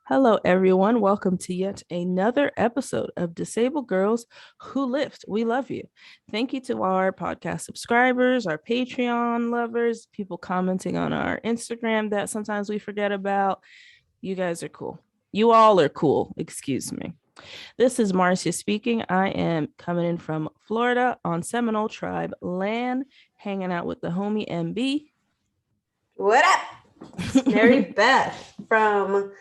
Hello, everyone. Welcome to yet another episode of Disabled Girls Who Lift. We love you. Thank you to our podcast subscribers, our Patreon lovers, people commenting on our Instagram that sometimes we forget about. You guys are cool. You all are cool. Excuse me. This is Marcia speaking. I am coming in from Florida on Seminole Tribe land, hanging out with the homie MB. What up? It's Marybeth from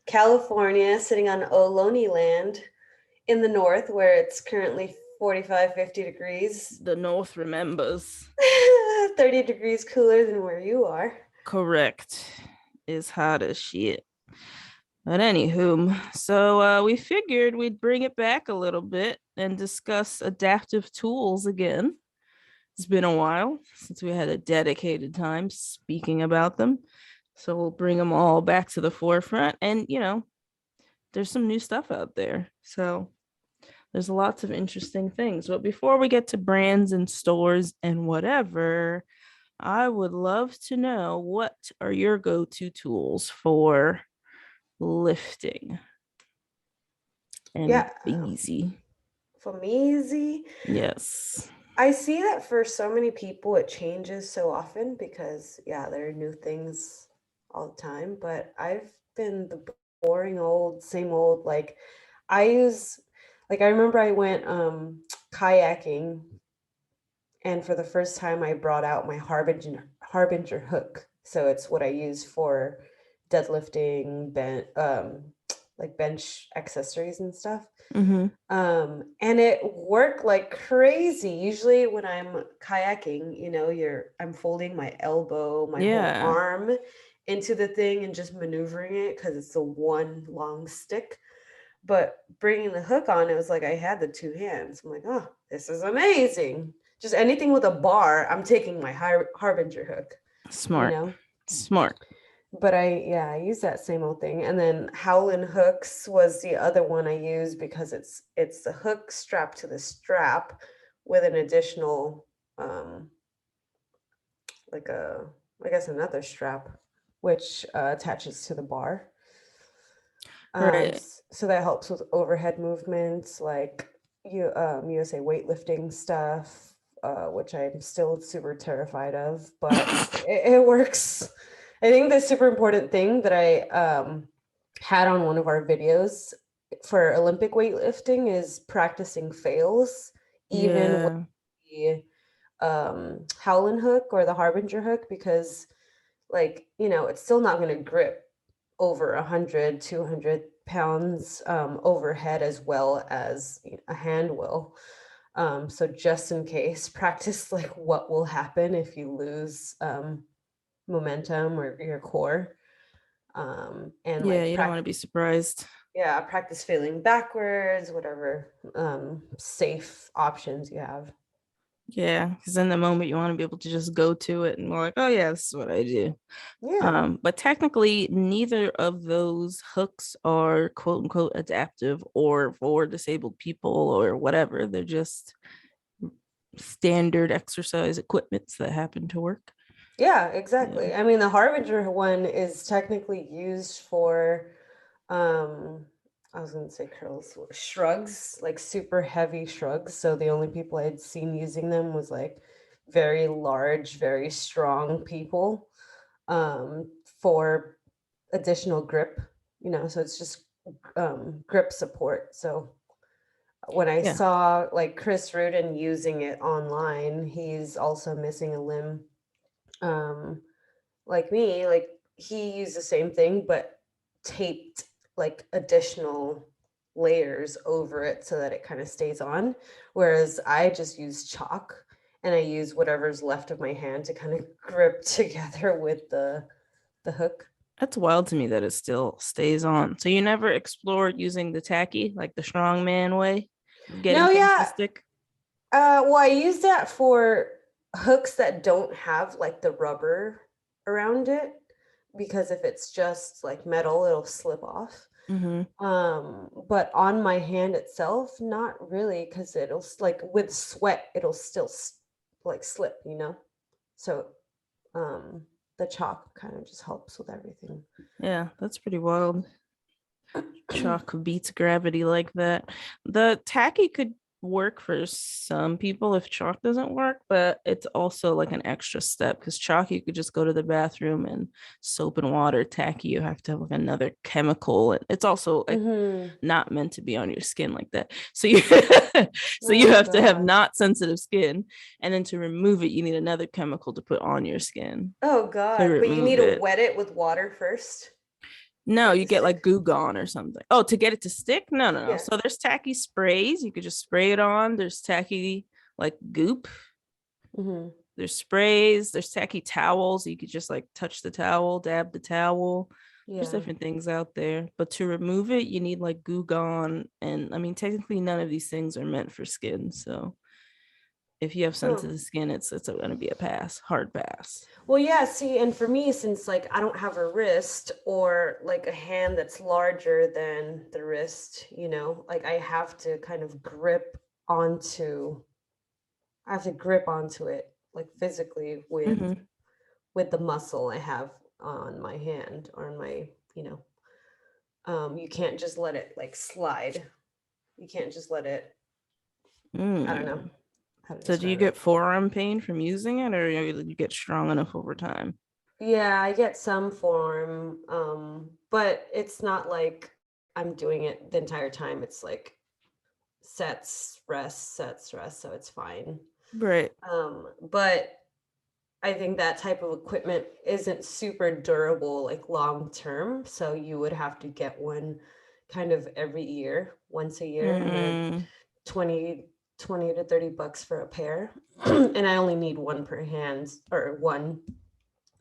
California, sitting on Ohlone land in the north where it's currently 45, 50 degrees. The North remembers. 30 degrees cooler than where you are. Correct. Is hot as shit. But anywho, so we figured we'd bring it back a little bit and discuss adaptive tools again. It's been a while since we had a dedicated time speaking about them. So we'll bring them all back to the forefront. And, there's some new stuff out there. So there's lots of interesting things. But before we get to brands and stores and whatever, I would love to know, what are your go-to tools for lifting and Yeah, easy? for me, easy. Yes. I see that for so many people, it changes so often because, yeah, there are new things all the time. But I've been the boring old, same old. Like, I use, I remember I went kayaking, and for the first time, I brought out my Harbinger hook. So it's what I use for deadlifting, like bench accessories and stuff. Mm-hmm. And it worked like crazy. Usually when I'm kayaking, I'm folding my elbow, my whole Yeah. arm into the thing and just maneuvering it because it's the one long stick. But bringing the hook on, it was like I had the two hands. I'm like, oh, this is amazing. Just anything with a bar, I'm taking my Harbinger hook, you Smart. know? Smart. But I use that same old thing. And then Howlin' Hooks was the other one I use because it's the hook strapped to the strap with an additional like a I guess another strap which attaches to the bar. Right. So that helps with overhead movements like USA weightlifting stuff, which I'm still super terrified of, but it works. I think the super important thing that I had on one of our videos for Olympic weightlifting is practicing fails, even with Yeah. the Howlin' hook or the Harbinger hook, because it's still not going to grip over 100, 200 pounds overhead as well as a hand will. So just in case, practice like what will happen if you lose momentum or your core. And Yeah, like you don't want to be surprised. practice failing backwards, whatever safe options you have. Yeah, because in the moment you want to be able to just go to it and we're like, oh yeah, this is what I do. Yeah. But technically neither of those hooks are quote unquote adaptive or for disabled people or whatever. They're just standard exercise equipments that happen to work. Yeah, Yeah. exactly. I mean, the Harbinger one is technically used for, um, I was going to say curls, shrugs, like super heavy shrugs. So the only people I'd seen using them was like very large, very strong people, for additional grip, so it's just grip support. So when I Yeah. saw like Chris Rudin using it online, he's also missing a limb. Um, like me, like he used the same thing, but taped like additional layers over it so that it kind of stays on. Whereas I just use chalk and I use whatever's left of my hand to kind of grip together with the hook. That's wild to me that it still stays on. So you never explored using the tacky, like the strongman way of getting No, things to yeah. stick? Well, I use that for hooks that don't have like the rubber around it because if it's just like metal, it'll slip off. Mm-hmm. But on my hand itself, not really, because like with sweat, it'll still like slip. So um, the chalk kind of just helps with everything. Yeah, that's pretty wild. Chalk beats gravity like that. The tacky could work for some people if chalk doesn't work, but it's also like an extra step because chalk you could just go to the bathroom and soap and water. Tacky you have to have like another chemical, and it's also like Mm-hmm. not meant to be on your skin like that. So you so you Oh have to have God. not sensitive skin, and then to remove it, you need another chemical to put on your skin Oh to God. But you need remove to it. wet it with water first No, for it you to get like stick. Goo Gone or something. Oh, to get it to stick? No, no, no. Yeah. So there's tacky sprays. You could just spray it on. There's tacky like goop. Mm-hmm. There's sprays. There's tacky towels. You could just like touch the towel, dab the towel. There's Yeah. different things out there. But to remove it, you need like Goo Gone. And I mean, technically, none of these things are meant for skin. So if you have Oh. sensitive skin, it's going to be a pass, hard pass. Well, yeah, see, and for me, since like I don't have a wrist or like a hand that's larger than the wrist, like I have to kind of onto I have to grip onto it like physically Mm-hmm. with the muscle I have on my hand or on my, you can't just let it like slide. You can't just let it, I don't know Mm. how to So do you describe get it. forearm pain from using it, or you get strong enough over time? Yeah, I get some form, but it's not like I'm doing it the entire time. It's like sets, rest, so it's fine. Right. But I think that type of equipment isn't super durable, like long term. So you would have to get one kind of every year, once a year, and they're Mm, 20, 20 to $30 for a pair. And I only need one per hand or one.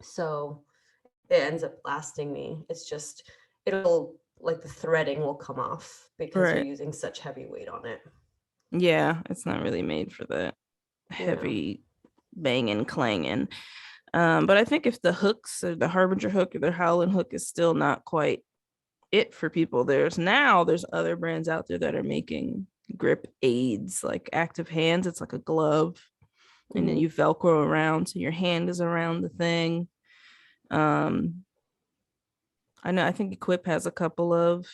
So it ends up lasting me. It's just, it'll, like the threading will come off because you're right. using such heavy weight on it. Yeah, it's not really made for that Yeah. heavy banging, clanging. But I think if the hooks or the Harbinger hook or the Howland hook is still not quite it for people, there's other brands out there that are making grip aids like active hands. It's like a glove, and then Hmm. you Velcro around so your hand is around the thing. Um, I know I think Equip has a couple of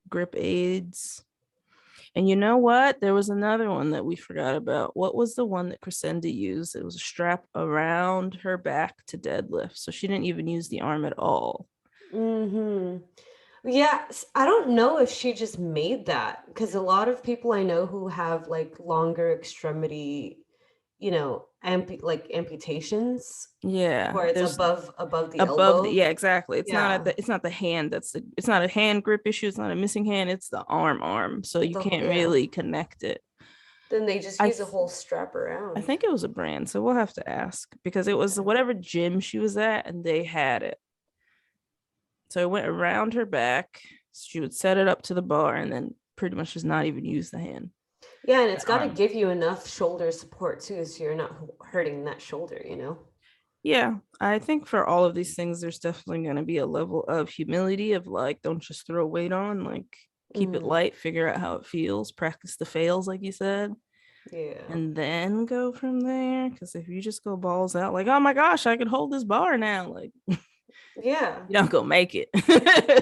grip aids. And you know what? There was another one that we forgot about. What was the one that Crescendi used? It was a strap around her back to deadlift. So she didn't even use the arm at all. Hmm. Yeah, I don't know if she just made that because a lot of people I know who have like longer extremity, like amputations Yeah, where it's there's above the above the elbow. yeah, exactly. Yeah, It's not the hand it's not a hand grip issue, it's not a missing hand, it's the arm. So you can't yeah. really connect it. Then they just I use a th- whole strap I around. think it was a brand, so we'll have to ask because it was Yeah. whatever gym she was at and they had it. So it went around her back. She would set it up to the bar and then pretty much just not even use the hand, Yeah, and it's the got to arm. give you enough shoulder support too, so you're not hurting that shoulder. Yeah, I think for all of these things, there's definitely going to be a level of humility of like, don't just throw weight on, like, keep it Hmm. light, figure out how it feels, practice the fails, like you said, Yeah. and then go from there. Because if you just go balls out, like, oh my gosh, I can hold this bar now, like, Yeah. you don't go make it.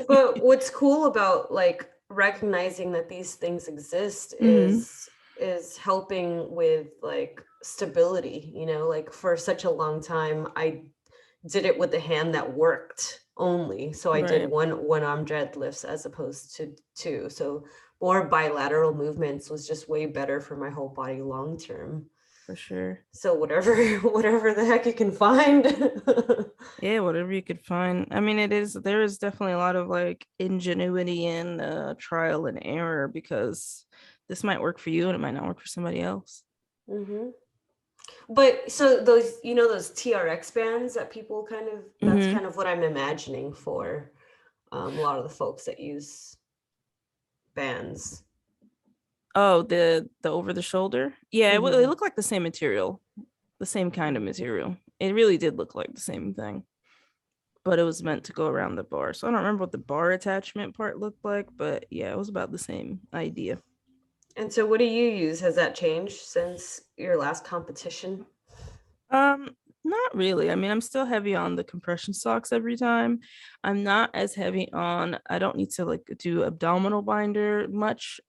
But what's cool about like recognizing that these things exist Hmm. is helping with like stability, like for such a long time I did it with the hand that worked only. So I did Right, one arm deadlifts as opposed to two. So more bilateral movements was just way better for my whole body long term. for sure. So whatever whatever the heck you can find. Yeah, whatever you could find. I mean, there is definitely a lot of like ingenuity and trial and error because this might work for you and it might not work for somebody else. Hmm. But so those, those TRX bands that people that's Hmm. kind of what I'm imagining for a lot of the folks that use bands. Oh, the over the shoulder. Yeah, it Hmm. looked like the same material, the same kind of material. It really did look like the same thing, but it was meant to go around the bar. So I don't remember what the bar attachment part looked like, but yeah, it was about the same idea. And so what do you use? Has that changed since your last competition? Um, Not really. I mean, I'm still heavy on the compression socks every time. I'm not as heavy on, I don't need to like do abdominal binder much.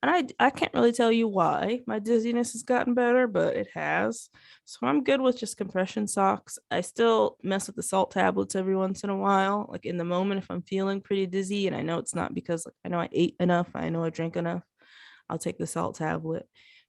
And I can't really tell you why my dizziness has gotten better, but it has. So I'm good with just compression socks. I still mess with the salt tablets every once in a while, like in the moment if I'm feeling pretty dizzy and I know it's not because like I know I ate enough, I know I drank enough, I'll take the salt tablet.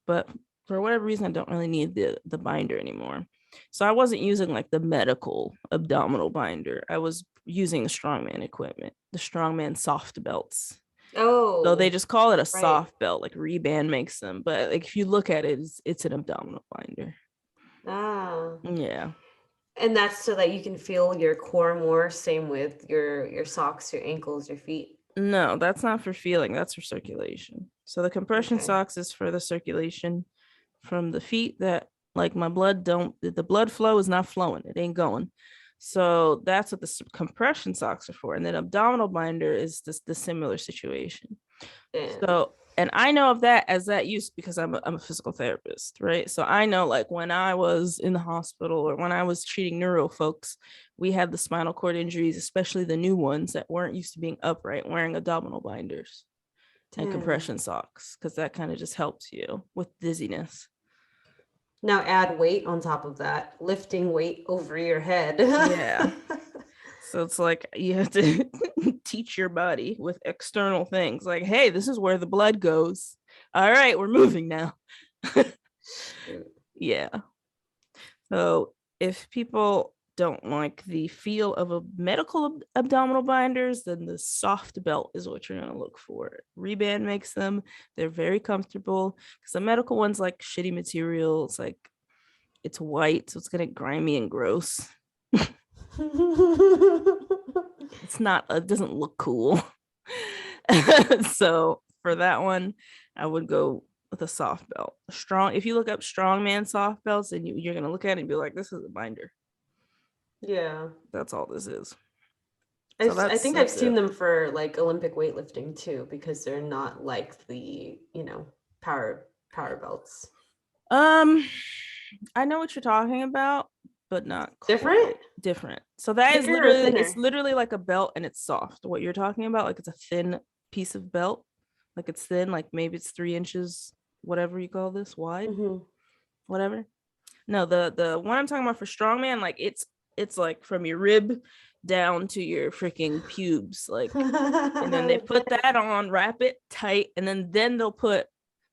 But for whatever reason, I don't really need the binder anymore. So I wasn't using like the medical abdominal binder. I was using the strongman equipment, the strongman soft belts. So they Oh, just call it a right. soft belt, like Reband makes them. But like if you look at it, it's an abdominal binder. Ah. Yeah. And that's so that you can feel your core more, same with your socks, your ankles, your feet. No, that's not for feeling, that's for circulation. So the compression Okay. socks is for the circulation from the feet that like my blood don't the blood flow is not flowing. It ain't going. So that's what the compression socks are for. And then abdominal binder is this the similar situation. And So, and I know of that as that use because I'm a physical therapist, right? So I know like when I was in the hospital or when I was treating neuro folks, we had the spinal cord injuries, especially the new ones that weren't used to being upright, wearing abdominal binders and damn. compression socks because that kind of just helps you with dizziness. Now add weight on top of that, lifting weight over your head. Yeah. So it's like you have to teach your body with external things like, hey, this is where the blood goes. All right, we're moving now. Shoot. Yeah. So if people don't like the feel of a medical abdominal binders, then the soft belt is what you're gonna look for. Reband makes them; they're very comfortable because the medical ones like shitty material. It's like it's white, so it's gonna get grimy and gross. It's not. It doesn't look cool. So for that one, I would go with a soft belt. Strong. If you look up strongman soft belts, and you're gonna look at it and be like, "This is a binder." Yeah. That's all this is. So I that's think I've that's seen it. them for like Olympic weightlifting too, because they're not like the, power belts. Um, I know what you're talking about, but not Different? quite different. So that is Thicker or literally it's thinner? literally like a belt and it's soft. What you're talking about, like it's a thin piece of belt, like it's thin, like maybe it's 3 inches, whatever you call this, wide, Mm-hmm. whatever. No, the one I'm talking about for strongman, like it's like from your rib down to your freaking pubes, like, and then they put Damn. that on, wrap it tight, and then they'll put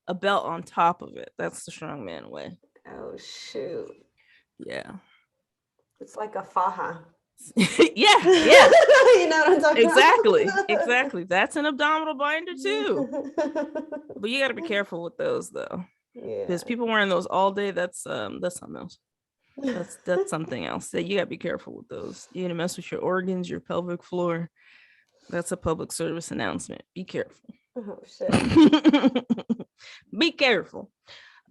a belt on top of it. That's the strongman way. Oh shoot. Yeah. It's like a faja. Yeah, yeah, You know what I'm talking about? exactly. That's an abdominal binder too. But you got to be careful with those though, because Yeah. people wearing those all day. That's something else. That's something else. That you got to be careful with those. You gonna mess with your organs, your pelvic floor. That's a public service announcement. Be careful. Oh shit. Be careful.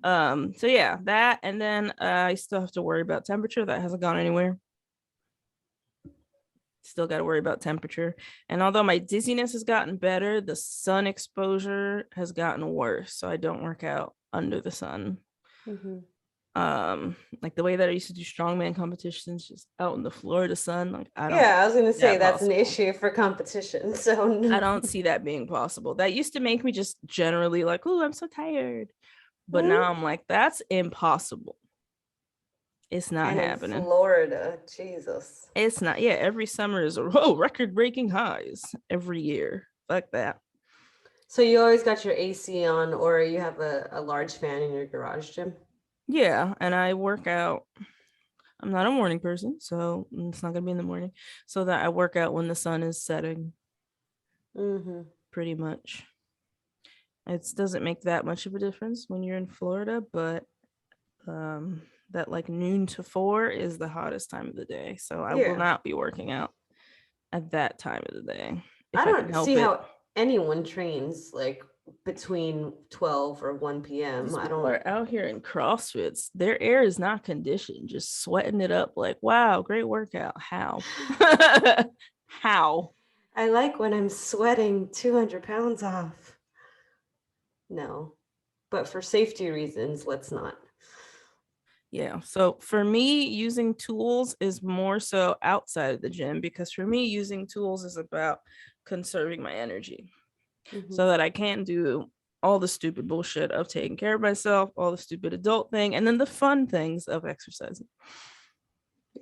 So yeah, that, and then I still have to worry about temperature. That hasn't gone anywhere. Still got to worry about temperature. And although my dizziness has gotten better, the sun exposure has gotten worse. So I don't work out under the sun. Hmm. Like the way that I used to do strongman competitions, just out in the Florida sun, like I don't Yeah, I was gonna see say that that's an possible. issue for competition. So I no. don't see that being possible. That used to make me just generally like, oh, I'm so tired. But Hmm? now I'm like, that's impossible. It's not And in happening. Florida, Jesus. It's not. Yeah, every summer is record breaking highs every year. Fuck that. So you always got your AC on, or you have a large fan in your garage gym? Yeah, and I work out. I'm not a morning person, so it's not gonna be in the morning. So that I work out when the sun is setting, Mm-hmm. pretty much. It doesn't make that much of a difference when you're in Florida, but that like noon to 4 is the hottest time of the day. So I will Yeah. not be working out at that time of the day I if I can don't see help it. how anyone trains like between 12 or 1 p.m. These I people don't. are out here in CrossFits. Their air is not conditioned, just sweating it up like, wow, great workout. How? How? I like when I'm sweating 200 pounds off. No. But for safety reasons, let's not. Yeah. So for me, using tools is more so outside of the gym, because for me, using tools is about conserving my energy Hmm. so that I can do all the stupid bullshit of taking care of myself, all the stupid adult thing, and then the fun things of exercising.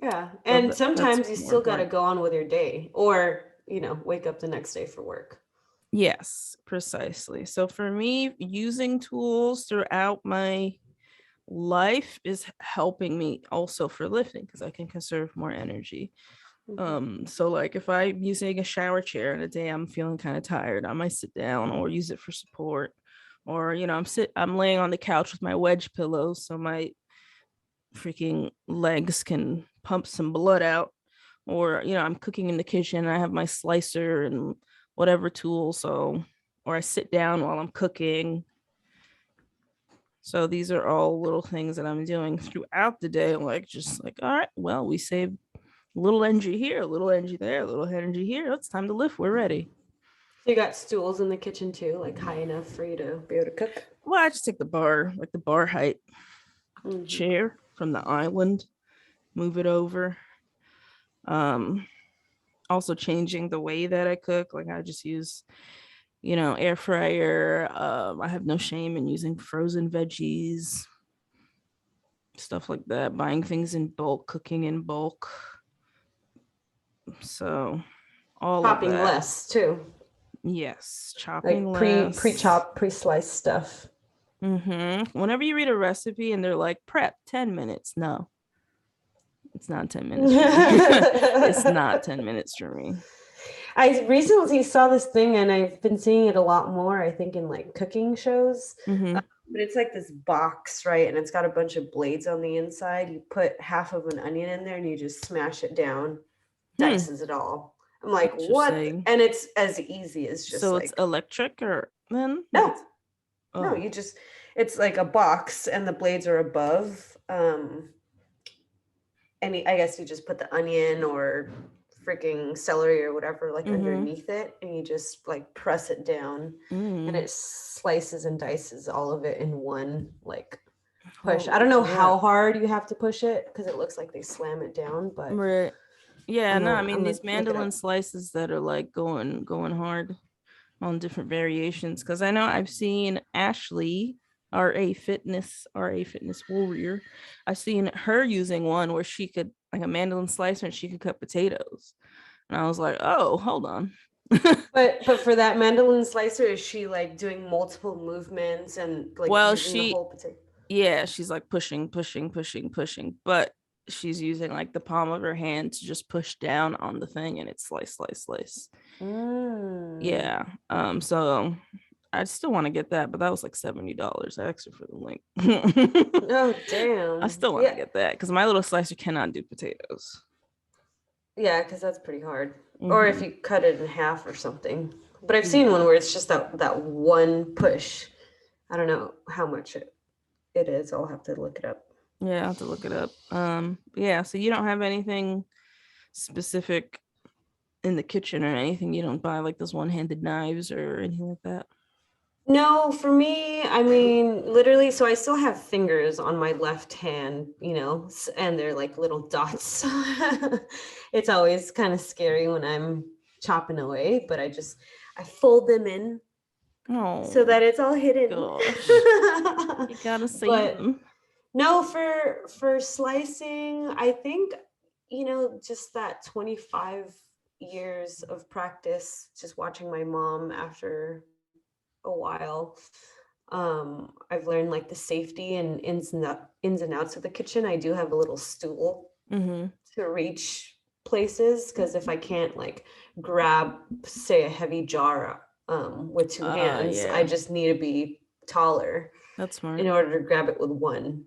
Yeah. So And that's sometimes you more still got to important. go on with your day or, wake up the next day for work. Yes, precisely. So for me, using tools throughout my life is helping me also for lifting because I can conserve more energy. Hmm. So like if I'm using a shower chair and a day I'm feeling kind of tired, I might sit down or use it for support. Or, I'm laying on the couch with my wedge pillows so my freaking legs can pump some blood out. Or, I'm cooking in the kitchen and I have my slicer and whatever tool. So, or I sit down while I'm cooking. So these are all little things that I'm doing throughout the day. Like, just like, all right, well, we saved a little energy here, a little energy there, a little energy here. It's time to lift. We're ready. So you got stools in the kitchen too, like high enough for you to be able to cook? Well, I just take the bar, like the bar height Hmm. chair from the island, move it over. Um, Also changing the way that I cook. Like I just use, air fryer. I have no shame in using frozen veggies, stuff like that. Buying things in bulk, cooking in bulk. So all of Chopping that. less too, Yes, chopping like less. pre-chop, pre-sliced stuff. Whenever you read a recipe and they're like prep 10 minutes, no, it's not 10 minutes for me. It's not 10 minutes for me. I recently saw this thing and I've been seeing it a lot more, I think, in like cooking shows. Mm-hmm. But it's like this box, right? And it's got a bunch of blades on the inside. You put half of an onion in there and you just smash it down, Hmm. dices it all. I'm like, what? Interesting. And it's as easy as just So it's like, electric or then no, what's no, oh. it's like a box and the blades are above. I guess you just put the onion or freaking celery or whatever like Mm-hmm. underneath it and you just like press it down and Mm. it slices and dices all of it in one like push. I Holy don't know crap. how hard you have to push it because it looks like they slam it down, but Right. Yeah, no, I I'm mean gonna these look it mandolin up. slices that are like going hard on different variations. Cause I know I've seen Ashley, RA Fitness Warrior. I've seen her using one where she could like a mandolin slicer and she could cut potatoes. And I was like, oh, hold on. But for that mandolin slicer, is she like doing multiple movements and like Well, using the whole potato? yeah, she's like pushing, but she's using like the palm of her hand to just push down on the thing and it's slice. Mm. Yeah. So I still want to get that, but that was like $70 extra for the link. Oh I damn. still want to Yeah. get that because my little slicer cannot do potatoes. Yeah, because that's pretty hard. Or if Hmm. you cut it in half or something. But I've seen one Yeah. where it's just that one push. I don't know how much it is. I'll have to look it up. Yeah, I have to look it up. Yeah, so you don't have anything specific in the kitchen or anything. You don't buy like those one-handed knives or anything like that. No, for me, I mean, literally, so I still have fingers on my left hand, and they're like little dots. It's always kind of scary when I'm chopping away, but I fold them in so Oh that it's all hidden. gosh. You gotta save But them. no, for slicing, I think, just that 25 years of practice, just watching my mom after a while. I've learned like the safety and ins and outs of the kitchen. I do have a little stool Mm-hmm. to reach places because if I can't like grab, say, a heavy jar with two hands, I Yeah, just need to be taller that's in smart. order to grab it with one.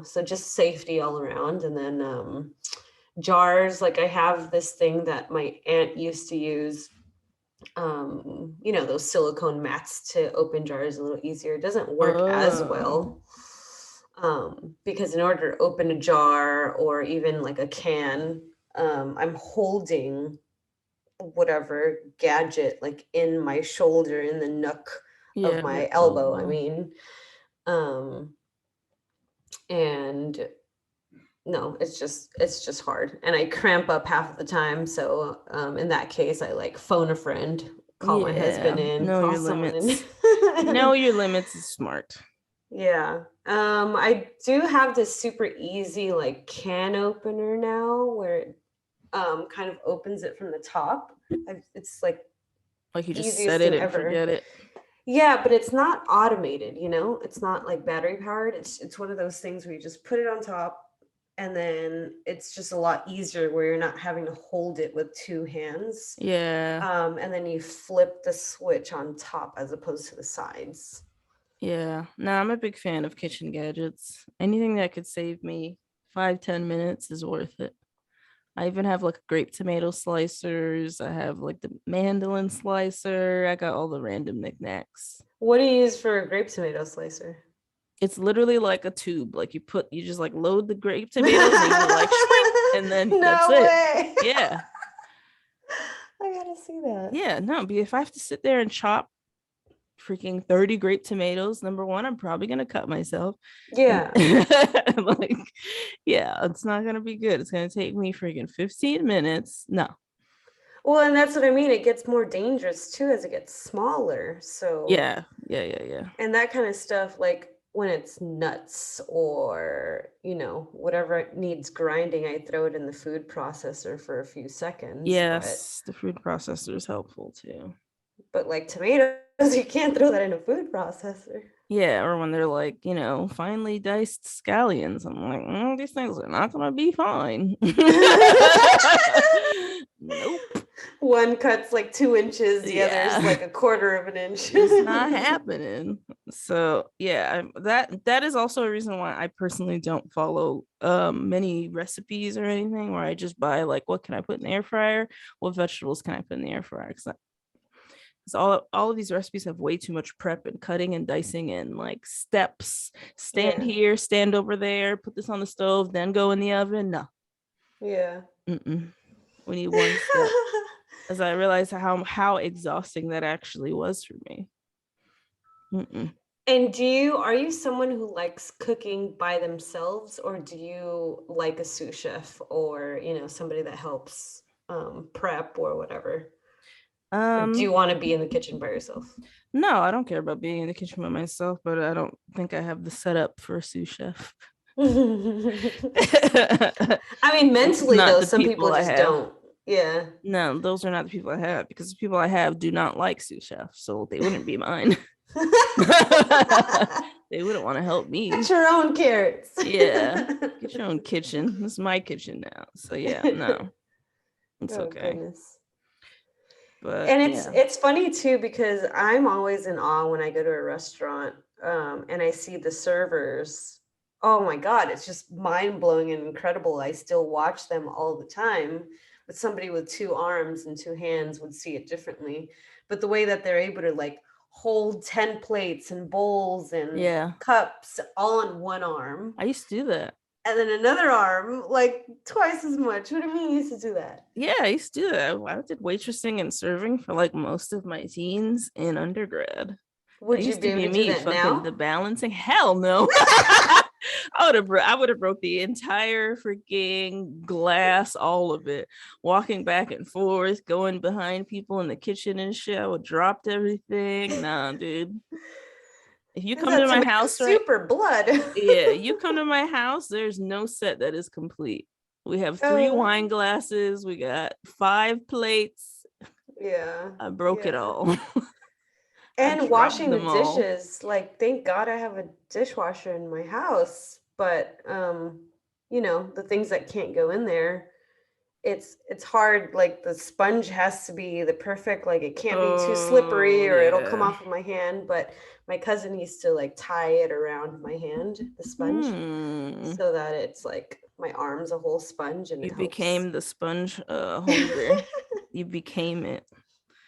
So just safety all around. And then jars, like I have this thing that my aunt used to use, those silicone mats to open jars a little easier. It doesn't work as Oh, well. Because in order to open a jar or even like a can, I'm holding whatever gadget like in my shoulder in the nook of yeah, my your elbow. I elbow. mean, um, and no, it's just hard, and I cramp up half of the time. So in that case, I like phone a friend, call my husband Yeah, in, know call your someone in. limits. Know your limits is smart. Yeah. I do have this super easy like can opener now where it kind of opens it from the top. It's like Like you just set easiest it thing and ever. forget it. Yeah, but it's not automated, you know? It's not like battery powered. It's one of those things where you just put it on top and then it's just a lot easier where you're not having to hold it with two hands. Yeah, And then you flip the switch on top as opposed to the sides. yeah. No, I'm a big fan of kitchen gadgets. Anything that could save me 5, 10 minutes is worth it. I even have like grape tomato slicers. I have like the mandolin slicer. I got all the random knickknacks. What do you use for a grape tomato slicer? It's literally like a tube. Like you just like load the grape tomatoes and you like shrink, and then that's No it. way. Yeah. I gotta see that. Yeah. No, but if I have to sit there and chop freaking 30 grape tomatoes, number one, I'm probably gonna cut myself. And Yeah. like, yeah, it's not gonna be good. It's gonna take me freaking 15 minutes. No. Well, and that's what I mean. It gets more dangerous too as it gets smaller. So, Yeah. Yeah. Yeah. Yeah. and that kind of stuff, like when it's nuts or, whatever it needs grinding, I throw it in the food processor for a few seconds. But Yes, the food processor is helpful too. but like tomatoes, you can't throw that in a food processor. Yeah, or when they're like, finely diced scallions. I'm like, these things are not gonna be fine. Nope. One cuts like 2 inches, the other's Yeah, like a quarter of an inch. it's not happening. So yeah, that is also a reason why I personally don't follow many recipes or anything where I just buy like what can I put in the air fryer, what vegetables can I put in the air fryer, because all of these recipes have way too much prep and cutting and dicing and like steps. Stand Yeah. here, stand over there, put this on the stove, then go in the oven. No. Yeah. Mm-mm. We need one step. As I realized how exhausting that actually was for me. Mm-mm. And are you someone who likes cooking by themselves, or do you like a sous chef or, somebody that helps prep or whatever? Or do you Um, want to be in the kitchen by yourself? no, I don't care about being in the kitchen by myself, but I don't think I have the setup for a sous chef. I mean, Those are mentally not though, the some people people I just have. don't. Yeah. No, those are not the people I have because the people I have do not like sous chefs, so they wouldn't be mine. They wouldn't want to help Cut me. your own carrots. Yeah, get your own kitchen. This is my kitchen now. So yeah, no, it's Oh okay. goodness. But And it's yeah, it's funny too because I'm always in awe when I go to a restaurant and I see the servers. Oh my God, it's just mind blowing and incredible. I still watch them all the time. But somebody with two arms and two hands would see it differently. But the way that they're able to like hold 10 plates and bowls and yeah, cups all on one arm, I used to do that. and then another arm like twice as much. What do you mean you used to do that? Yeah, I used to do that. I did waitressing and serving for like most of my teens in undergrad. That Would you used be to able be to do me that fucking now? the balancing. Hell no. I would have broke the entire freaking glass, all of it, walking back and forth, going behind people in the kitchen and shit. I would dropped everything. Nah, dude. If you Is come to that my tomato house, right? soup or blood? Yeah, you come to my house, there's no set that is complete. We have three Oh, wine glasses, we got 5 plates. yeah, I broke it yeah. all. I And dropped washing the them all. dishes, like thank God I have a dishwasher in my house, but the things that can't go in there, it's hard. Like the sponge has to be the perfect, like it can't be too Oh slippery or it'll come yeah. off of my hand, but my cousin used to like tie it around my hand, the sponge, Hmm. so that it's like my arm's a whole sponge and it You helps. became the sponge holder. You became it.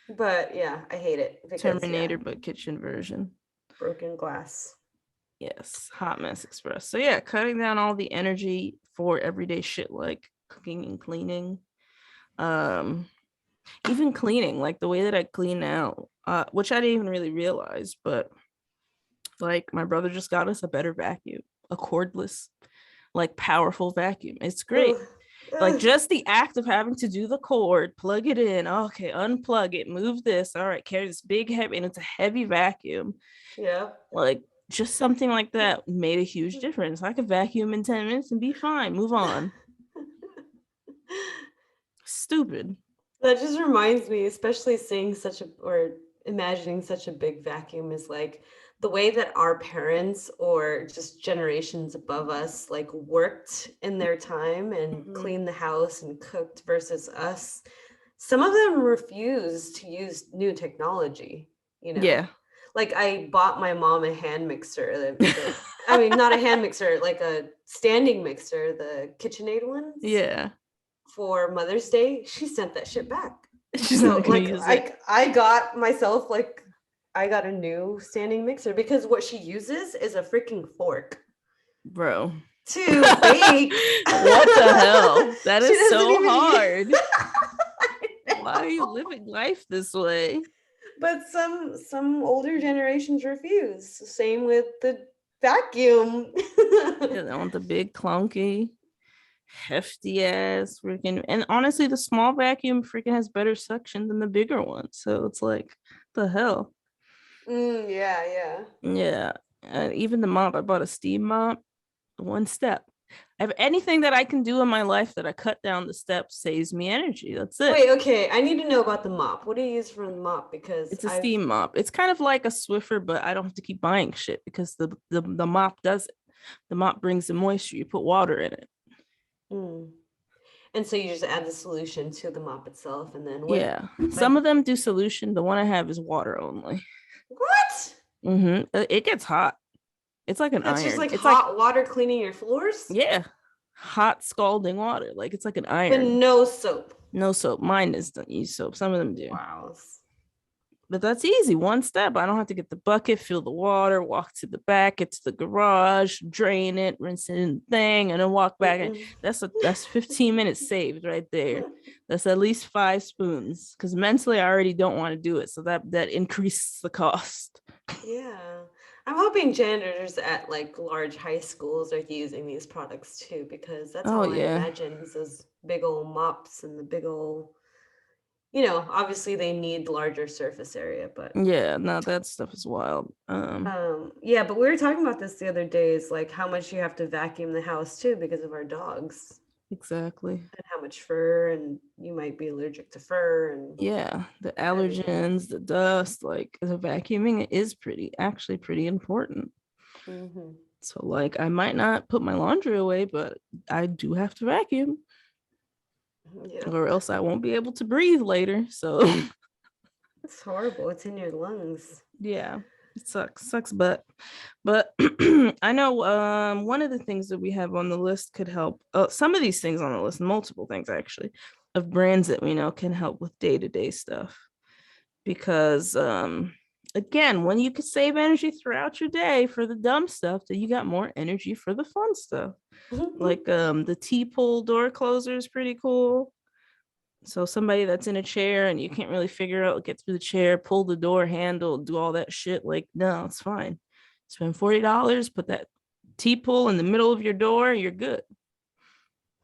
But yeah, I hate it because yeah, Terminator, but kitchen version. broken glass. Yes, hot mess express. So yeah, cutting down all the energy for everyday shit like cooking and cleaning. Um, even cleaning, like the way that I clean now, which I didn't even really realize, but like my brother just got us a better vacuum, a cordless. like powerful vacuum. It's great. Ugh. Like Ugh. just the act of having to do the cord, plug it in, okay, unplug it, move this, all right, carry this big heavy, and it's a heavy vacuum. Yeah. Like just something like that made a huge difference. I could vacuum in 10 minutes and be fine, move on. Stupid. That just reminds me, especially seeing such a or imagining such a big vacuum is like the way that our parents or just generations above us like worked in their time and Mhm. cleaned the house and cooked versus us. Some of them refuse to use new technology, you know. Yeah. Like I bought my mom a hand mixer, I mean, not a hand mixer, like a standing mixer, the KitchenAid ones Yeah. for Mother's Day. She sent that shit back. She's So not gonna like use it. I got myself like I got a new standing mixer because what she uses is a freaking fork Bro. to bake. What the hell? That She is doesn't so even use hard. I Why are you know. living life this way? But some older generations refuse. Same with the vacuum. Yeah, they want the big clunky hefty ass freaking, and honestly the small vacuum freaking has better suction than the bigger one, so it's like the hell. Yeah, yeah. Yeah. Even the mop, I bought a steam mop, one step. I have anything that I can do in my life that I cut down the steps saves me energy. That's it. Wait, okay. I need to know about the mop. What do you use for the mop? Because It's a I've steam mop. It's kind of like a Swiffer, but I don't have to keep buying shit because the mop does it. The mop brings the moisture. You put water in it. mm. And so you just add the solution to the mop itself, and then what? Yeah. Some Like of them do solution. The one I have is water only. what? It gets hot. It's like an That's just iron. like It's like, hot water cleaning your floors, yeah, hot scalding water. Like it's like an but iron. no soap. No soap. Mine is don't use soap. Some of them do. Wow. But that's easy. One step. I don't have to get the bucket, fill the water, walk to the back, get to the garage, drain it, rinse it in the thing, and then walk back. And Mm-mm. that's 15 minutes saved right there. That's at least 5 spoons. Because mentally I already don't want to do it. So that increases the cost. Yeah. I'm hoping janitors at like large high schools are using these products too, because that's Oh all I yeah. imagine is those big old mops and the big old, obviously they need larger surface area, but Yeah, no, that stuff is wild. yeah, but we were talking about this the other day, is like how much you have to vacuum the house too because of our dogs Exactly. and how much fur, and you might be allergic to fur and Yeah, the everything. allergens, the dust, like the vacuuming is actually pretty important. Hmm. So like I might not put my laundry away, but I do have to vacuum Yep. or else I won't be able to breathe later. So It's horrible. It's in your lungs. yeah, it sucks but I know one of the things that we have on the list could help. Some of these things on the list, multiple things actually, of brands that we know can help with day-to-day stuff. Because again, when you could save energy throughout your day for the dumb stuff, then you got more energy for the fun stuff. Like the T-pull door closer is pretty cool. So somebody that's in a chair and you can't really figure out, get through the chair, pull the door handle, do all that shit. Like, no, it's fine. Spend $40, put that T-pull in the middle of your door, you're good.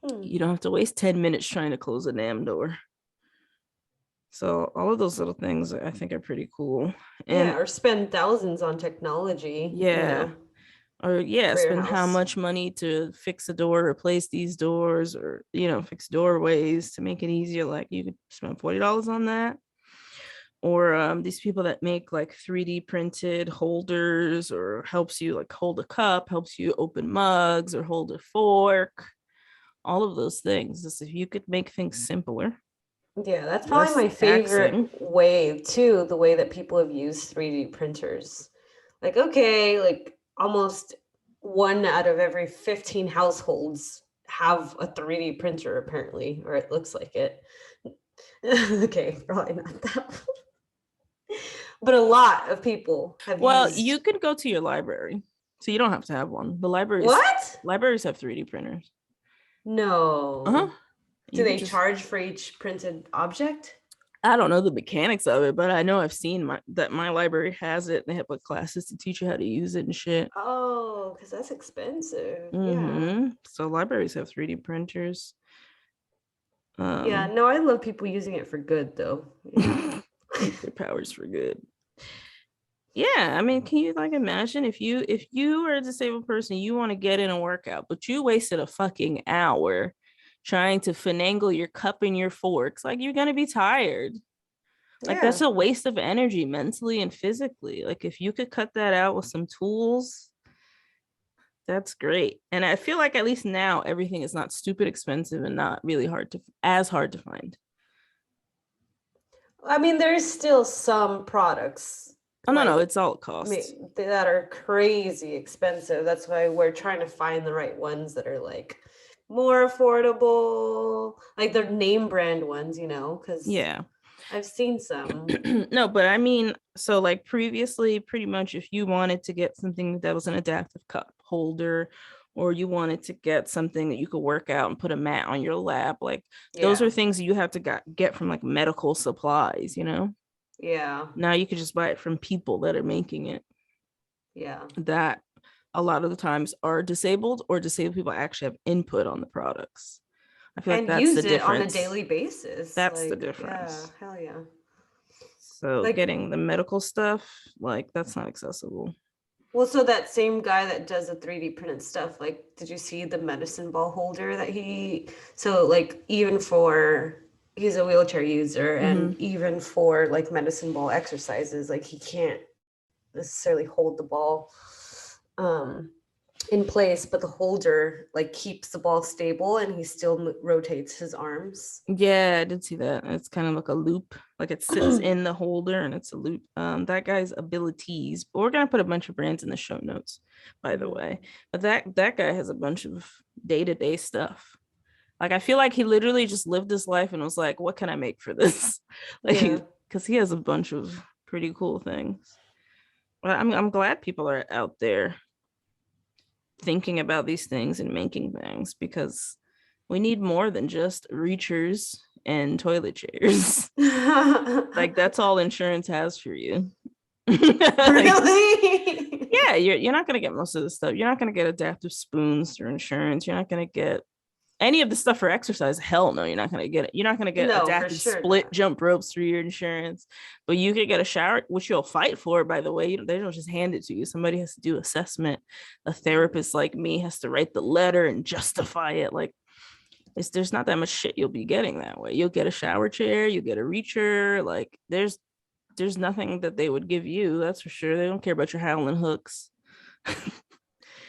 Hmm. You don't have to waste 10 minutes trying to close a damn door. So all of those little things I think are pretty cool. Yeah, And or spend thousands on technology, yeah, or yeah, for your spend how house. much money to fix a door, replace these doors, or fix doorways to make it easier. Like you could spend $40 on that. Or these people that make like 3D printed holders, or helps you like hold a cup, helps you open mugs or hold a fork, all of those things. Just if you could make things simpler, Yeah, that's probably less my favorite taxing. way too, the way that people have used 3D printers. Like, okay, like almost one out of every 15 households have a 3D printer apparently, or it looks like it. Okay, probably not that. But a lot of people have Well, you used could go to your library, so you don't have to have one. The libraries what? libraries have 3D printers. Uh huh. No. Do You could they just charge for each printed object? I don't know the mechanics of it, but I know I've seen that my library has it. They have like classes to teach you how to use it and shit. Oh, because that's expensive. Yeah. So libraries have 3D printers. Yeah, Um, no, I love people using it for good though. Yeah. use their powers for good. Yeah, I mean, can you like imagine if you are a disabled person, you want to get in a workout, but you wasted a fucking hour trying to finagle your cup and your forks, like you're gonna be tired. Like that's Yeah. a waste of energy mentally and physically. Like if you could cut that out with some tools, that's great. And I feel like at least now everything is not stupid expensive and not really hard to find. I mean, there's still some products Oh no, no, like it's all it costs. that are crazy expensive. That's why we're trying to find the right ones that are like more affordable, like they're name brand ones, because Yeah. I've seen some. No, but I mean, so like previously, pretty much if you wanted to get something that was an adaptive cup holder, or you wanted to get something that you could work out and put a mat on your lap, like those are Yeah. things you have to get from like medical supplies, you know? Yeah. Now you could just buy it from people that are making it Yeah. that a lot of the times are disabled or disabled people actually have input on the products. I feel like And that's the use it on a difference. daily basis. That's the Like, yeah, difference. hell yeah. So Like, getting the medical stuff, like that's not accessible. well, so that same guy that does the 3D printed stuff, like, did you see the medicine ball holder that so like even for he's a wheelchair user and Mm-hmm. even for like medicine ball exercises, like he can't necessarily hold the ball um in place, but the holder like keeps the ball stable and he still rotates his arms. Yeah, I did see that. It's kind of like a loop, like it sits in the holder and it's a loop. That guy's abilities. We're gonna put a bunch of brands in the show notes, by the Mhm. way. But that guy has a bunch of day-to-day stuff. Like I feel like he literally just lived his life and was like, what can I make for this? Yeah. Like, because he has a bunch of pretty cool things. But I'm glad people are out there thinking about these things and making things because we need more than just reachers and toilet chairs. Like that's all insurance has for you. Like, Really? yeah, you're not gonna get most of the stuff. You're not gonna get adaptive spoons through insurance. You're not gonna get any of the stuff for exercise. Hell no, you're not gonna get it. You're not gonna get No, for adaptive sure split not. jump ropes through your insurance. But you could get a shower, which you'll fight for, by the way. They don't just hand it to you. Somebody has to do assessment. A therapist like me has to write the letter and justify it. Like there's not that much shit you'll be getting that way. You'll get a shower chair, you get a reacher. Like there's nothing that they would give you. That's for sure. They don't care about your Howling hooks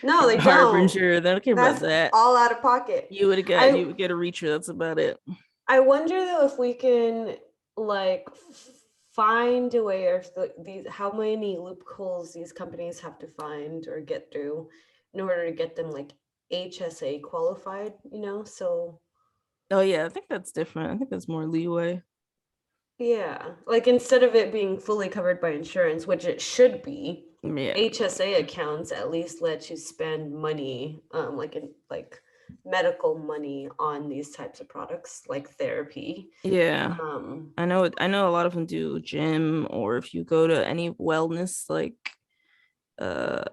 No, or they a don't. Harbinger. They don't care about That's that. all out of pocket. You I would get a reacher. That's about it. I wonder though if we can like find a way, or if these how many loopholes these companies have to find or get through in order to get them like HSA qualified, So Oh yeah, I think that's different. I think that's more leeway. yeah, like instead of it being fully covered by insurance, which it should be, Yeah. HSA accounts at least let you spend money, like in like medical money on these types of products, like therapy. Yeah. Um, I know a lot of them do gym or if you go to any wellness like uh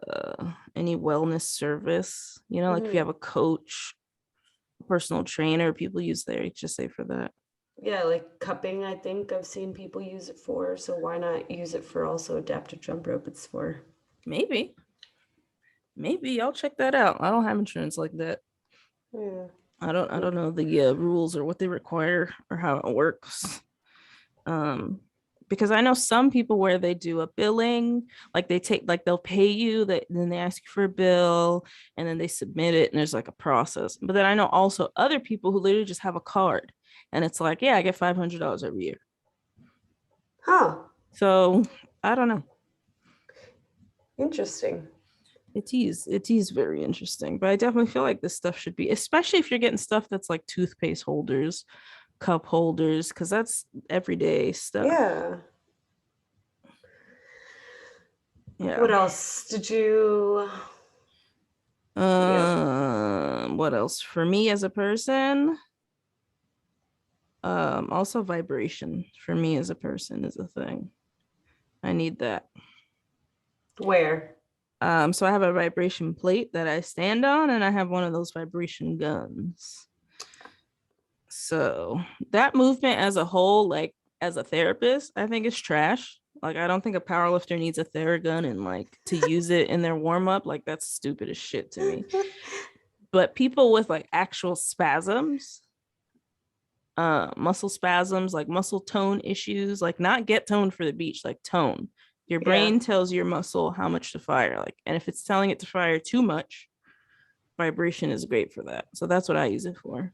any wellness service, you know, like if you have mhm. a coach, personal trainer, people use their HSA for that. Yeah, like cupping, I think I've seen people use it for. So why not use it for also adaptive jump rope? It's for. Maybe. Maybe I'll check that out. I don't have insurance like that. Yeah. I don't know the rules or what they require or how it works. Um because I know some people where they do a billing, like they take like they'll pay you that then they ask you for a bill and then they submit it and there's like a process. But then I know also other people who literally just have a card and it's like, yeah, I get $500 every year. Huh. So I don't know. Interesting. It is very interesting, but I definitely feel like this stuff should be, especially if you're getting stuff that's like toothpaste holders, cup holders, because that's everyday stuff. Yeah. Yeah. What else did you? Yep. What else for me as a person? Also vibration for me as a person is a thing. I need that. Where? So I have a vibration plate that I stand on, and I have one of those vibration guns. So that movement as a whole, like as a therapist, I think is trash. Like I don't think a powerlifter needs a Theragun and like to use it in their warm up. Like that's stupid as shit to me. But people with like actual spasms, muscle spasms, like muscle tone issues, like not get toned for the beach, like tone. Your Yeah. brain tells your muscle how much to fire. Like, and if it's telling it to fire too much, vibration is great for that. So that's what I use it for.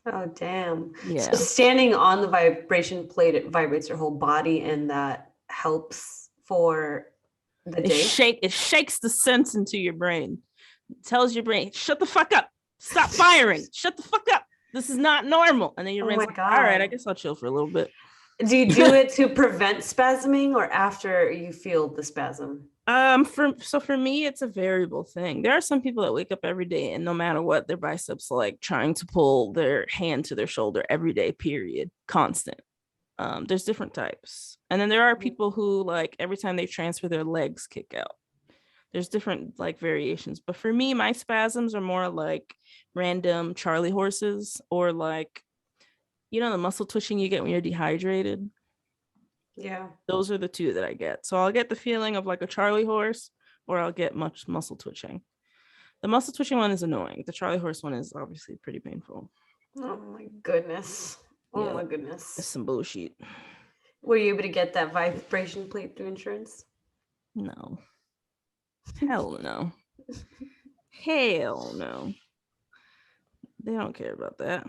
Oh, damn. So Yeah. standing on the vibration plate, it vibrates your whole body, and that helps for the day. It shakes the sense into your brain. It tells your brain, shut the fuck up. Stop firing. Shut the fuck up. This is not normal. And then your Oh brain's my like, all right, I God. guess I'll chill for a little bit. Do you do it to prevent spasming or after you feel the spasm? For me, it's a variable thing. There are some people that wake up every day and no matter what, their biceps like trying to pull their hand to their shoulder every day, period, constant. There's different types. And then there are people who like every time they transfer their legs kick out. There's different like variations. But for me, my spasms are more like random Charlie horses or like, the muscle twitching you get when you're dehydrated. Yeah. Those are the two that I get. So I'll get the feeling of like a Charlie horse or I'll get much muscle twitching. The muscle twitching one is annoying. The Charlie horse one is obviously pretty painful. Oh my goodness. Oh Yeah, my it's goodness. some bullshit. Were you able to get that vibration plate through insurance? No. Hell no. Hell no. They don't care about that.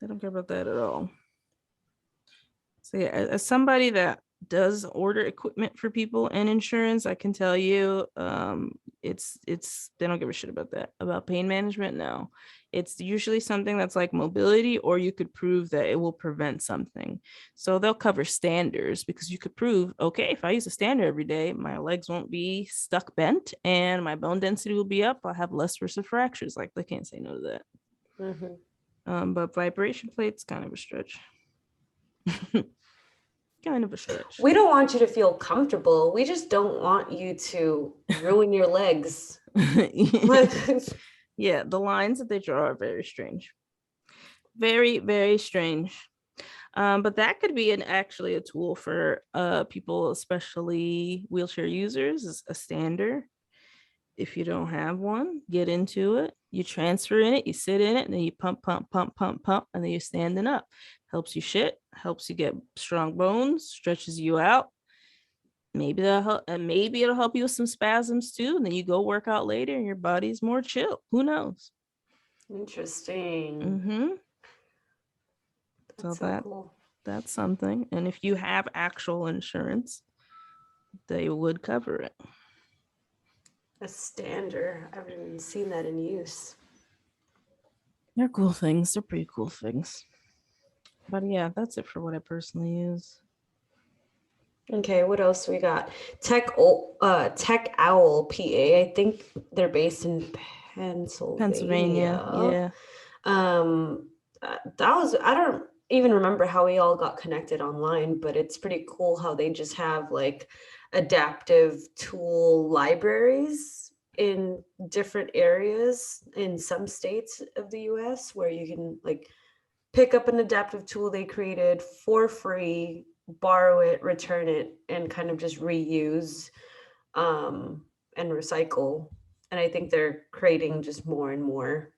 They don't care about that at all. So yeah, as somebody that does order equipment for people and insurance, I can tell you, it's they don't give a shit about that. About pain management, no. It's usually something that's like mobility, or you could prove that it will prevent something. So they'll cover standers because you could prove, okay, if I use a stander every day, my legs won't be stuck bent and my bone density will be up. I'll have less risk of fractures. Like they can't say no to that. Mm-hmm. But vibration plates kind of a stretch. Kind of a stretch. We don't want you to feel comfortable. We just don't want you to ruin your legs. Yeah, the lines that they draw are very strange. Very, very strange. But that could be actually a tool for people, especially wheelchair users, is a stander. If you don't have one, get into it. You transfer in it, you sit in it, and then you pump, pump, pump, pump, pump, and then you're standing up. Helps you shit, helps you get strong bones, stretches you out. Maybe that'll help, and maybe it'll help you with some spasms too. And then you go work out later, and your body's more chill. Who knows? Interesting. Mm-hmm. So That's so cool. that's something. And if you have actual insurance, they would cover it. A stander. I haven't even seen that in use. They're cool things. They're pretty cool things. But yeah, that's it for what I personally use. Okay, what else we got? Tech Owl PA. I think they're based in Pennsylvania. Pennsylvania. Yeah. That was, I don't even remember how we all got connected online, but it's pretty cool how they just have like adaptive tool libraries in different areas in some states of the US where you can like pick up an adaptive tool they created for free, borrow it, return it, and kind of just reuse and recycle. And I think they're creating just more and more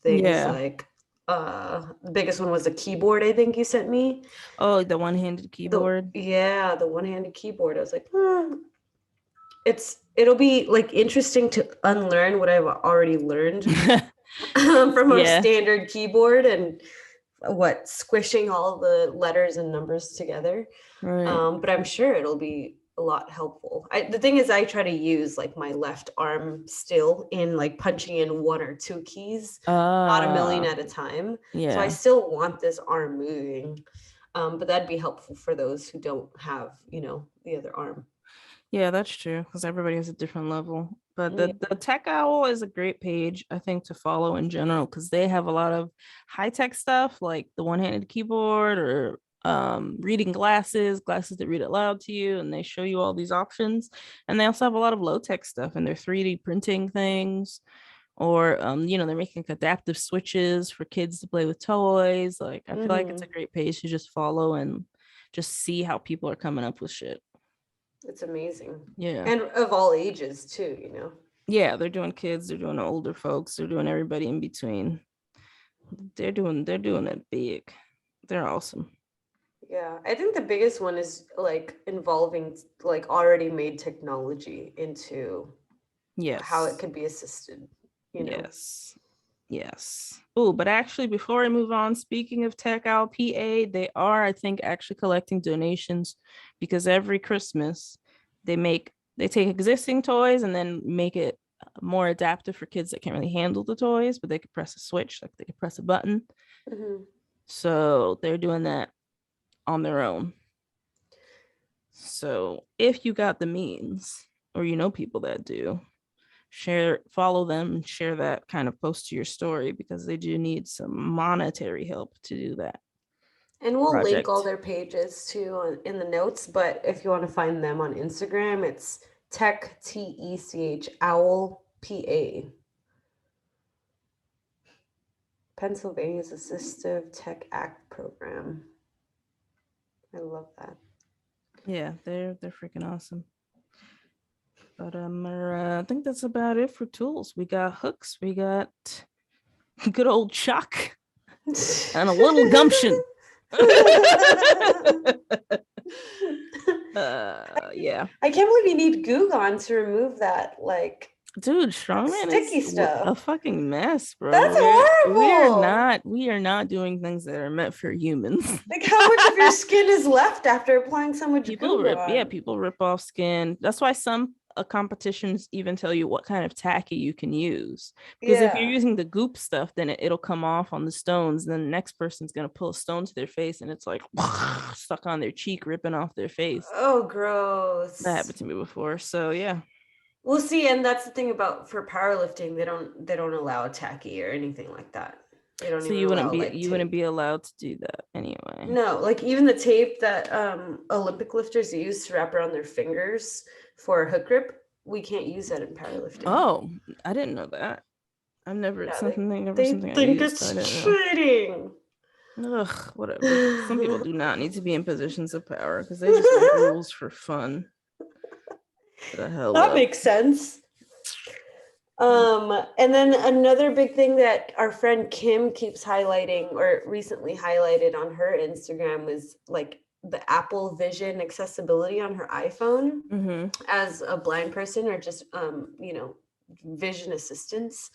things Yeah. like the biggest one was the keyboard I think you sent me. Oh, the one-handed keyboard. The one-handed keyboard. I was like, it'll be like interesting to unlearn what I've already learned from a Yeah. standard keyboard and squishing all the letters and numbers together. Right. But I'm sure it'll be a lot helpful. The thing is, I try to use like my left arm still in like punching in one or two keys, not a million at a time. So I Yeah. still want this arm moving. But that'd be helpful for those who don't have, the other arm. Yeah, that's true. Because everybody has a different level. But Yeah. the Tech Owl is a great page, I think, to follow in general because they have a lot of high tech stuff like the one-handed keyboard or reading glasses that read it loud to you, and they show you all these options. And they also have a lot of low tech stuff, and they're 3D printing things, or they're making adaptive switches for kids to play with toys. Like, I feel like it's a Mm-hmm. great page to just follow and just see how people are coming up with shit. It's amazing. Yeah. And of all ages too, you know. Yeah, they're doing kids, they're doing older folks, they're doing everybody in between. They're doing it big. They're awesome. Yeah, I think the biggest one is like involving like already made technology into how it Yes. could be assisted, you know. Yes. Yes. Oh, but actually, before I move on, speaking of Tech LPA, they are, I think, actually collecting donations because every Christmas they take existing toys and then make it more adaptive for kids that can't really handle the toys, but they could press a switch, like they could press a button. Hmm. So they're doing that on their own. So if you got the means or you know people that do, follow them and share that kind of post to your story because they do need some monetary help to do that And we'll link all project. their pages too in the notes, but if you want to find them on Instagram, it's Tech Owl PA. Pennsylvania's Assistive Tech Act Program. I love that. Yeah, they're freaking awesome. But I think that's about it for tools. We got hooks, we got good old Chuck, and a little gumption. Yeah. I can't believe you need Goo Gone to remove that like Dude, Strongman is sticky stuff. a fucking mess, bro. That's We're horrible. not we are not doing things that are meant for humans. Like how much of your skin is left after applying so much Goo Gone? People rip off skin. That's why some competitions even tell you what kind of tacky you can use. Because if you're Yeah. using the goop stuff, then it'll come off on the stones. Then the next person's gonna pull a stone to their face, and it's like stuck on their cheek, ripping off their face. Oh, That gross. happened to me before. So yeah. We'll see, and that's the thing about for powerlifting, they don't allow a tacky or anything like that. They don't So even allow like you wouldn't tape. be allowed to do that anyway. No, like even the tape that Olympic lifters use to wrap around their fingers for a hook grip, we can't use that in powerlifting. Oh, I didn't know that. Yeah, they Something I think used. I it's didn't know. cheating. Ugh, whatever. Some people do not need to be in positions of power because they just make rules for fun. The hell That up. makes sense. And then another big thing that our friend Kim keeps highlighting or recently highlighted on her Instagram was like the Apple Vision accessibility on her iPhone Mm-hmm. as a blind person or just vision assistance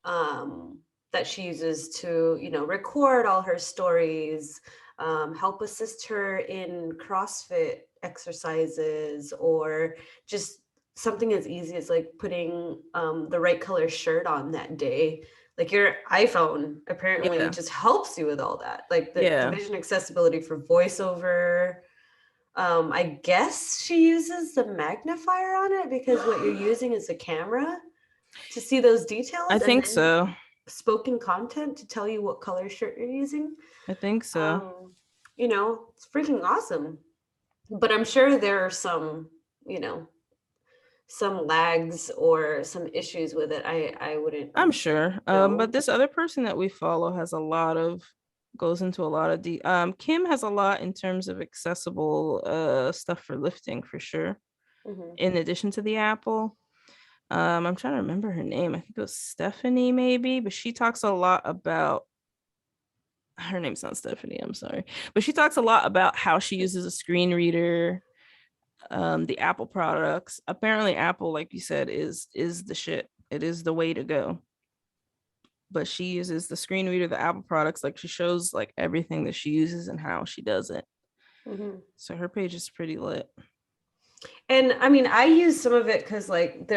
that she uses to record all her stories, help assist her in CrossFit exercises, or just something as easy as like putting the right color shirt on that day. Like your iPhone apparently Yeah. just helps you with all that, like the Yeah. vision accessibility for voiceover. I guess she uses the magnifier on it because what you're using is a camera to see those I details, and think then so. spoken content to tell you what color shirt you're using. I think so. Um, it's freaking awesome. But I'm sure there are you know, some lags or some issues with it. I wouldn't I'm sure. But know. this other person that we follow has a lot of goes into a lot of Kim has a lot in terms of accessible stuff for lifting for sure. Hmm. In addition to the Apple. I'm trying to remember her name. I think it was Stephanie, maybe, but she talks a lot about her name's not Stephanie, I'm sorry. But she talks a lot about how she uses a screen reader, the Apple products. Apparently, Apple, like you said, is the shit. It is the way to go. But she uses the screen reader, the Apple products, like she shows like everything that she uses and how she does it. Hmm. So her page is pretty lit. And I mean, I use some of it because like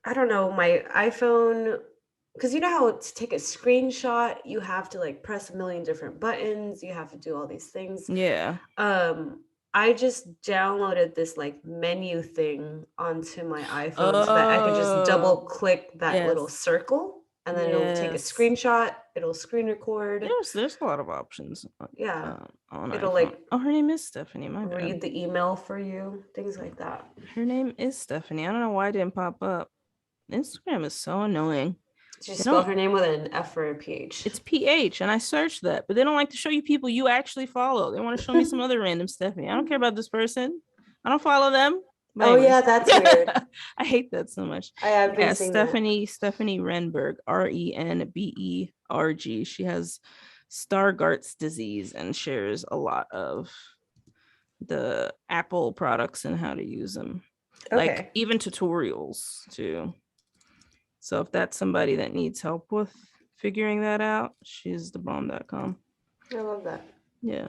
I don't know, my iPhone, because you know how to take a screenshot, you have to like press a million different buttons, you have to do all these things. Yeah. Um, I just downloaded this like menu thing onto my iPhone so that I could just double Oh, click that little yes. circle and then it'll take a Yes. screenshot, it'll screen record. There's a lot of options Yeah. on It'll iPhone. like Oh, her name is Stephanie. My bad. read the email for you, things like that. Her name is Stephanie. I don't know why it didn't pop up. Instagram is so annoying. Did you They spell don't. her name with an F or a PH? It's PH, and I searched that, but they don't like to show you people you actually follow. They want to show me some other random Stephanie. I don't care about this person. I don't follow them. But Oh yeah, anyways, that's weird. I hate that so much. I have been Yeah, seeing that. Stephanie Renberg, Renberg. She has Stargardt's disease and shares a lot of the Apple products and how to use them. Like Okay. even tutorials too. So if that's somebody that needs help with figuring that out, she's the bomb.com. I love that. Yeah.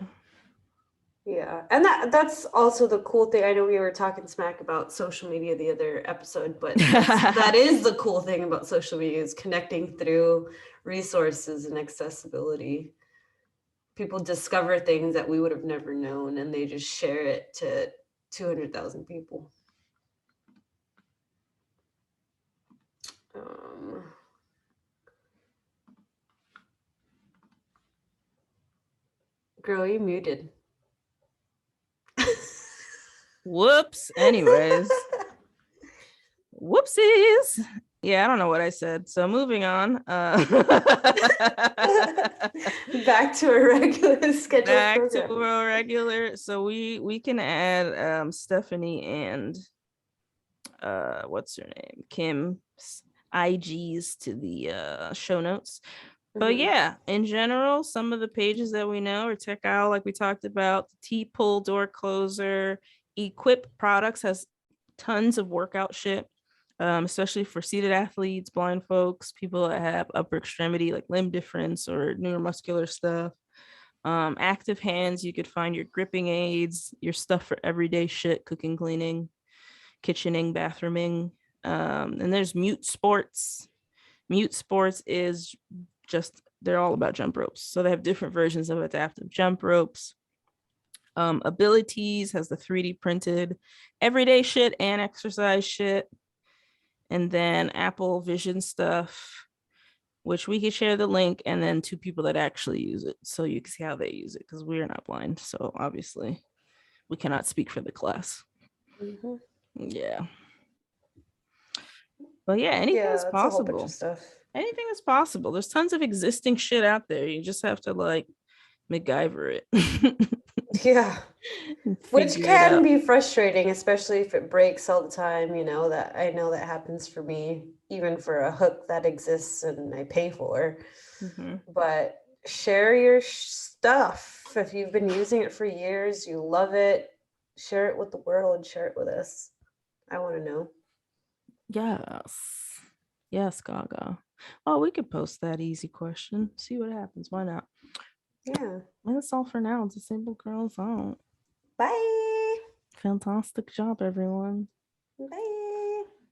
Yeah. And that's also the cool thing. I know we were talking smack about social media the other episode, but that is the cool thing about social media is connecting through resources and accessibility. People discover things that we would have never known and they just share it to 200,000 people. Girl, you muted. Whoops. Anyways. Whoopsies. Yeah, I don't know what I said. So moving on. Back to a regular scheduled Back to program. a regular. So we can add Stephanie and what's her name? Kim's IGs to the show notes. But yeah, in general, some of the pages that we know are check out, like we talked about, the T-pull door closer, Equip Products has tons of workout shit, especially for seated athletes, blind folks, people that have upper extremity like limb difference or neuromuscular stuff. Active Hands, you could find your gripping aids, your stuff for everyday shit, cooking, cleaning, kitchening, bathrooming. And there's Mute Sports. Mute Sports is just, they're all about jump ropes. So they have different versions of adaptive jump ropes. Abilities has the 3D printed everyday shit and exercise shit. And then Apple Vision stuff, which we could share the link, and then two people that actually use it so you can see how they use it, because we're not blind. So obviously we cannot speak for the class. Mm-hmm. Yeah. But yeah, anything is it's a whole bunch of possible. stuff. Anything is possible. There's tons of existing shit out there. You just have to like MacGyver it. Yeah. Which Figure it can out. be frustrating, especially if it breaks all the time, that I know that happens for me, even for a hook that exists and I pay for. Mm-hmm. But share your stuff. If you've been using it for years, you love it, share it with the world, share it with us. I want to know. Yes. Yes, Gaga. Oh, we could post that easy question. See what happens. Why not? Yeah. And that's all for now. Disabled Girls Out. Bye. Fantastic job, everyone. Bye.